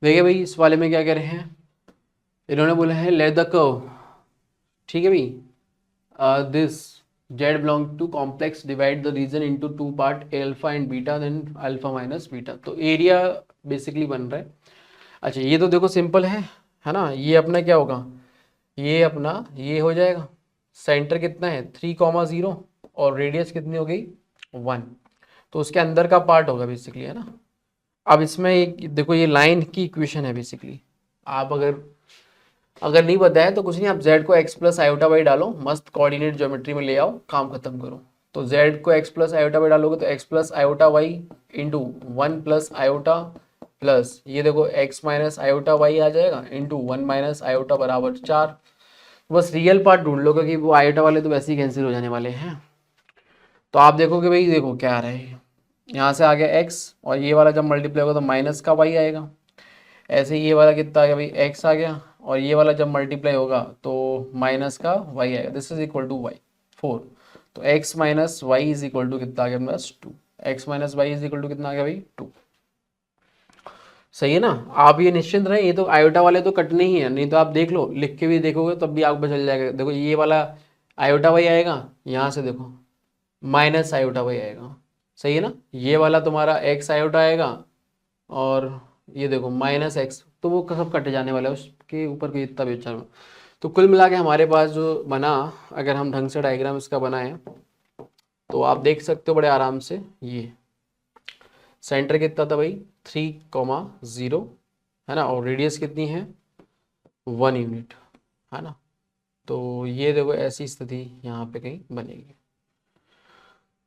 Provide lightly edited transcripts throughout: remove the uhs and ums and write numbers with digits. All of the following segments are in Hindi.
देखिए भाई इस वाले में क्या कह रहे हैं, इन्होंने बोला है लेट द कर्व, ठीक है भाई, this Z belong to complex divide the region into two part alpha and beta then alpha minus beta. तो एरिया बेसिकली बन रहा है। अच्छा ये तो देखो सिंपल है ना। ये अपना क्या होगा, ये अपना ये हो जाएगा, सेंटर कितना है 3,0 और रेडियस कितनी हो गई 1, तो उसके अंदर का पार्ट होगा बेसिकली, है ना। अब इसमें एक देखो ये लाइन की इक्वेशन है बेसिकली। आप अगर अगर नहीं बताया तो कुछ नहीं, आप z को x प्लस आयोटा वाई डालो, मस्त कोऑर्डिनेट ज्योमेट्री में ले आओ, काम खत्म करो। तो z को x प्लस आयोटा वाई डालोगे तो x plus iota y into 1 plus iota plus ये देखो x माइनस आयोटा वाई आ जाएगा इंटू 1 माइनस आयोटा बराबर 4। बस रियल पार्ट ढूंढ लो क्योंकि वो आयोटा वाले तो वैसे ही कैंसिल हो जाने वाले हैं। तो आप देखोगे भाई, देखो क्या आ रहा है, यहाँ से आ गया x और ये वाला जब मल्टीप्लाई होगा तो माइनस का y आएगा। ऐसे ही ये वाला कितना आ गया भाई x आ गया, और ये वाला जब मल्टीप्लाई होगा तो माइनस का y आएगा। This is equal to y 4। तो x minus y is equal to कितना आ गया plus 2। x minus y is equal to कितना आ गया भाई 2। सही है ना। आप ये निश्चिंत रहे, ये तो आयोटा वाले तो कटने ही है, नहीं तो आप देख लो लिख के भी देखोगे तब भी आपको चल जाएगा। देखो ये वाला आयोटा वाई आएगा, यहाँ से देखो माइनस आयोटा वाई आएगा, सही है ना। ये वाला तुम्हारा एक्स आयोटा आएगा और ये देखो माइनस एक्स, तो वो सब कट जाने वाला है, उसके ऊपर कोई इतना भी विचार में। तो कुल मिला के हमारे पास जो बना, अगर हम ढंग से डायग्राम इसका बनाए तो आप देख सकते हो बड़े आराम से। ये सेंटर कितना था भाई 3,0, है ना, और रेडियस कितनी है 1 यूनिट, है ना। तो ये देखो ऐसी स्थिति यहाँ पे कहीं बनेगी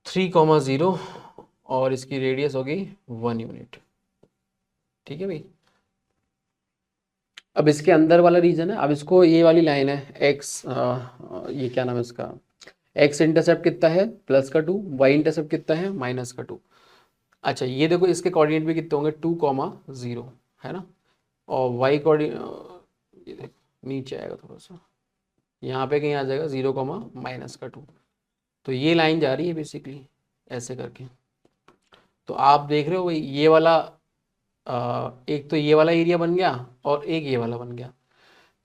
3,0 और इसकी रेडियस होगी 1 यूनिट, ठीक है भाई। अब इसके अंदर वाला रीजन है, अब इसको ये वाली लाइन है एक्स, ये क्या नाम है इसका, एक्स इंटरसेप्ट कितना है +2, वाई इंटरसेप्ट कितना है -2। अच्छा ये देखो इसके कोऑर्डिनेट भी कितने होंगे 2,0, है ना। और वाई कोऑर्डिनेट ये देखो नीचे आएगा थोड़ा सा, यहाँ पे कहीं आ जाएगा 0,-2। तो ये लाइन जा रही है बेसिकली ऐसे करके। तो आप देख रहे हो भाई ये वाला एक तो ये वाला एरिया बन गया और एक ये वाला बन गया,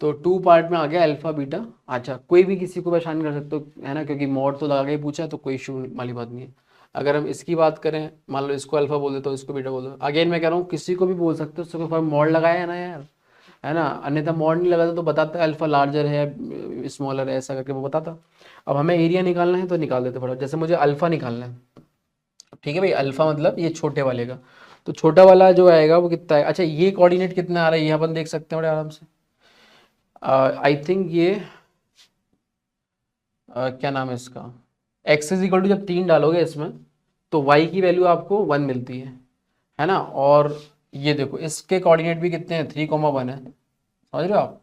तो टू पार्ट में आ गया अल्फा बीटा। अच्छा कोई भी किसी को परेशान कर सकते हो, है ना, क्योंकि मॉड तो लगा के ही पूछा है तो कोई इशू वाली बात नहीं है। अगर हम इसकी बात करें, मान लो इसको अल्फा बोल देते हो इसको बीटा बोल दो, अगेन मैं कह रहा हूँ किसी को भी बोल सकते हो, उसको मॉड लगाया है ना यार, है ना। अन्यथा मॉड नहीं लगाता तो बताता अल्फा लार्जर है स्मॉलर है ऐसा करके वो बताता। अब हमें एरिया निकालना है तो निकाल देते फटाफट, जैसे मुझे अल्फा निकालना है, ठीक है भाई। अल्फा मतलब ये छोटे वाले का, तो छोटा वाला जो आएगा वो कितना है। अच्छा ये कोऑर्डिनेट कितना आ रहा है ये अपन देख सकते हैं बड़े आराम से। आई थिंक ये क्या नाम है इसका, एक्स इज इक्वल टू जब 3 डालोगे इसमें तो वाई की वैल्यू आपको 1 मिलती है ना। और ये देखो इसके कोऑर्डिनेट भी कितने हैं 3,1 है, समझ रहे हो आप।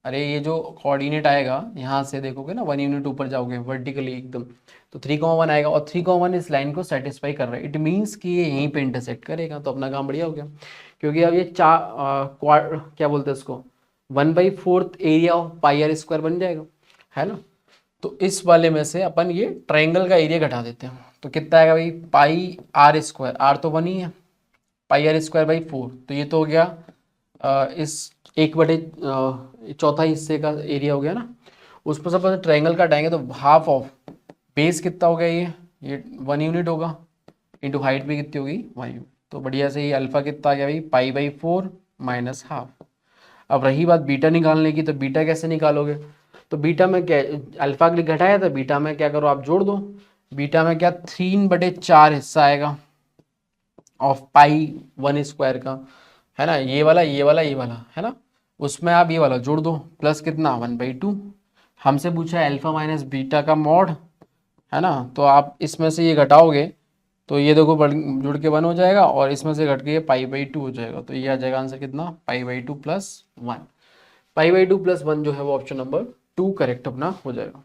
अरे ये जो कोऑर्डिनेट आएगा यहाँ से देखोगे ना 1 यूनिट ऊपर जाओगे वर्टिकली एकदम, तो 3,1 आएगा, और 3,1 इस लाइन को सेटिस्फाई कर रहा है। इट मीन्स कि ये यहीं पे इंटरसेक्ट करेगा, तो अपना काम बढ़िया हो गया। क्योंकि अब ये क्या बोलते हैं इसको 1/4 area of pi r square बन जाएगा, है ना। तो इस वाले में से अपन ये ट्राइंगल का एरिया घटा देते हैं, तो कितना आएगा भाई पाई आर स्क्वायर, आर तो 1 ही है, पाई आर स्क्वायर बाई 4, तो ये तो हो गया इस 1/4 हिस्से का एरिया हो गया ना। उस पर सब ट्रायंगल का हटाएंगे तो हाफ ऑफ बेस कितना हो गया ये 1 यूनिट होगा, इंटू हाइट भी कितनी होगी 1 यूनिट। तो बढ़िया से ये अल्फा कितना आ गया भाई पाई/4 माइनस हाफ। अब रही बात बीटा निकालने की, तो बीटा कैसे निकालोगे, तो बीटा में क्या अल्फा के लिए घटाया था, बीटा में क्या करो आप जोड़ दो। बीटा में क्या 3/4 हिस्सा आएगा ऑफ पाई 1 स्क्वायर का, है ना। ये वाला ये वाला ये वाला, है ना। उसमें आप ये वाला जोड़ दो प्लस कितना 1/2। हमसे पूछा है अल्फा माइनस बीटा का मॉड, है ना। तो आप इसमें से ये घटाओगे तो ये देखो जुड़ के 1 हो जाएगा, और इसमें से घट के ये पाई/2 हो जाएगा। तो ये आ जाएगा आंसर कितना पाई/2 + 1। पाई/2 + 1 जो है वो ऑप्शन नंबर 2 करेक्ट अपना हो जाएगा।